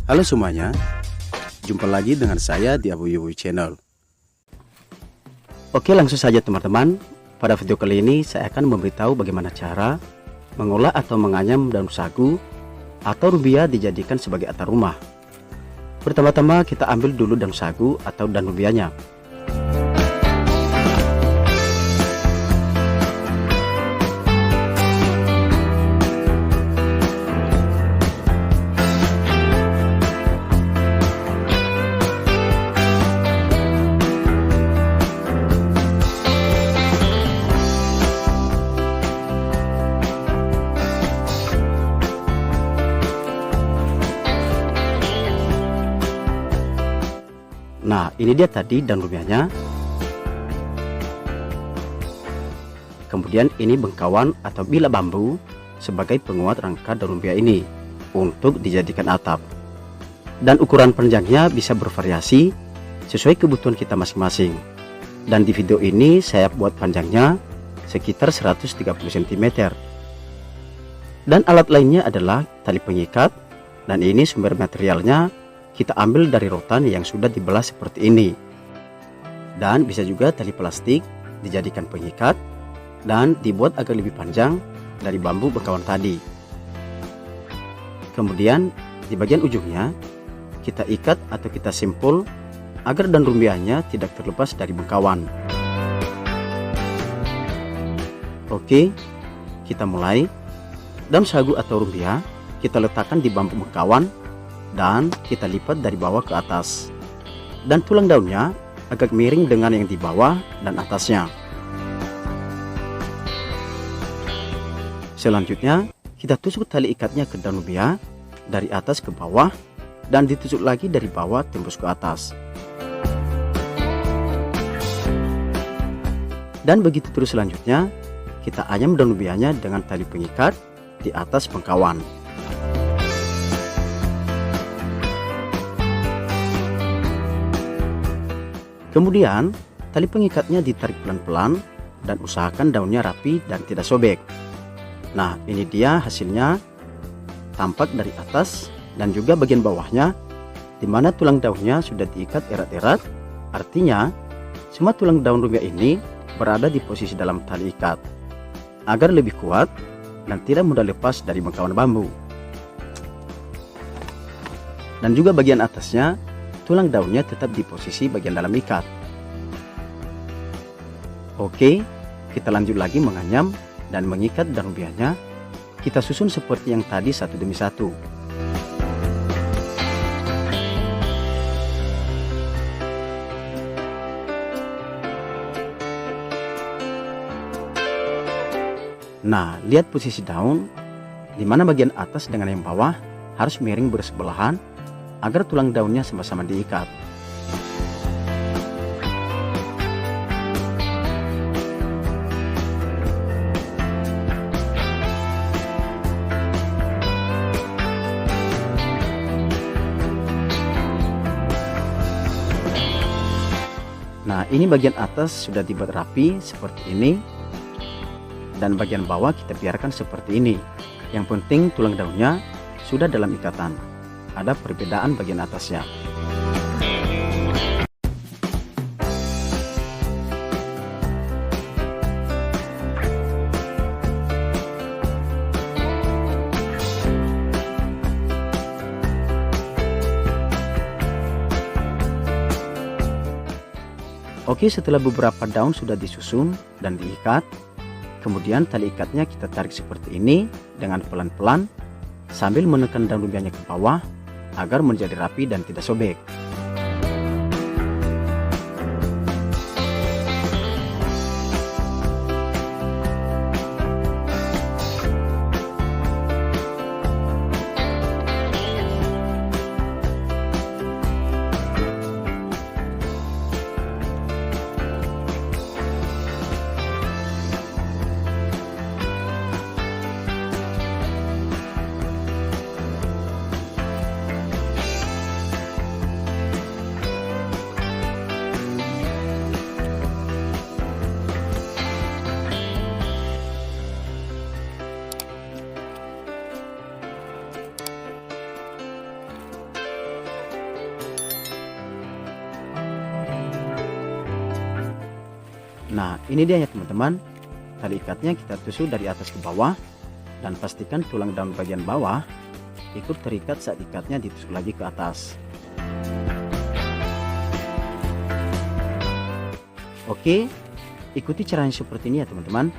Halo semuanya, jumpa lagi dengan saya di Abu Yuwu Channel. Oke, langsung saja teman-teman. Pada video kali ini saya akan memberitahu bagaimana cara mengolah atau menganyam daun sagu atau rubia dijadikan sebagai atap rumah. Pertama-tama kita ambil dulu daun sagu atau daun rubianya. Nah, ini dia tadi daun rubianya. Kemudian ini bengkawan atau bilah bambu sebagai penguat rangka daun rubia ini untuk dijadikan atap. Dan ukuran panjangnya bisa bervariasi sesuai kebutuhan kita masing-masing. Dan di video ini saya buat panjangnya sekitar 130 cm. Dan alat lainnya adalah tali pengikat, dan ini sumber materialnya kita ambil dari rotan yang sudah dibelah seperti ini. Dan bisa juga tali plastik dijadikan pengikat dan dibuat agak lebih panjang dari bambu bengkawan tadi. Kemudian di bagian ujungnya kita ikat atau kita simpul agar daun rumbianya tidak terlepas dari bengkawan. Oke, kita mulai. Daun sagu atau rumbia kita letakkan di bambu bengkawan dan kita lipat dari bawah ke atas, dan tulang daunnya agak miring dengan yang di bawah dan atasnya. Selanjutnya kita tusuk tali ikatnya ke daun rubia dari atas ke bawah dan ditusuk lagi dari bawah tembus ke atas. Dan begitu terus selanjutnya kita anyam daun rubianya dengan tali pengikat di atas bengkawan. Kemudian tali pengikatnya ditarik pelan-pelan dan usahakan daunnya rapi dan tidak sobek. Nah, ini dia hasilnya, tampak dari atas dan juga bagian bawahnya, di mana tulang daunnya sudah diikat erat-erat. Artinya semua tulang daun rubia ini berada di posisi dalam tali ikat agar lebih kuat dan tidak mudah lepas dari bengkawan bambu. Dan juga bagian atasnya, tulang daunnya tetap di posisi bagian dalam ikat. Oke, kita lanjut lagi menganyam dan mengikat daun rubianya. Kita susun seperti yang tadi satu demi satu. Nah, lihat posisi daun, di mana bagian atas dengan yang bawah harus miring bersebelahan agar tulang daunnya sama-sama diikat. Nah, ini bagian atas sudah dibuat rapi seperti ini, dan bagian bawah kita biarkan seperti ini. Yang penting tulang daunnya sudah dalam ikatan. Ada perbedaan bagian atasnya. Oke, setelah beberapa daun sudah disusun dan diikat, kemudian tali ikatnya kita tarik seperti ini dengan pelan-pelan sambil menekan daun rubianya ke bawah agar menjadi rapi dan tidak sobek. Nah, ini dia ya teman-teman. Tali ikatnya kita tusuk dari atas ke bawah, dan pastikan tulang daun bagian bawah ikut terikat saat ikatnya ditusuk lagi ke atas. Oke, ikuti caranya seperti ini ya teman-teman.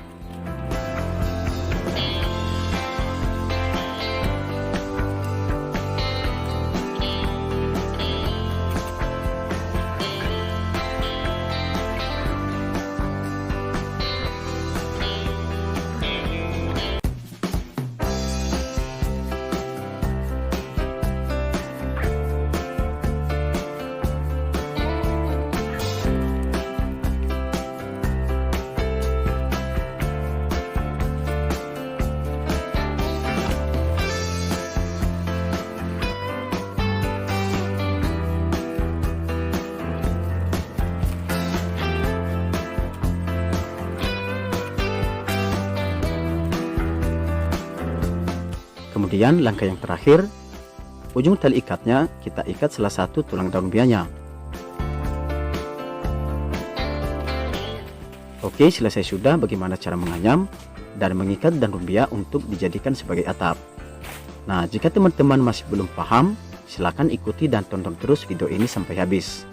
Kemudian langkah yang terakhir, ujung tali ikatnya kita ikat salah satu tulang daun lumbianya. Oke, selesai sudah bagaimana cara menganyam dan mengikat daun lumbia untuk dijadikan sebagai atap. Nah, jika teman-teman masih belum paham, silakan ikuti dan tonton terus video ini sampai habis.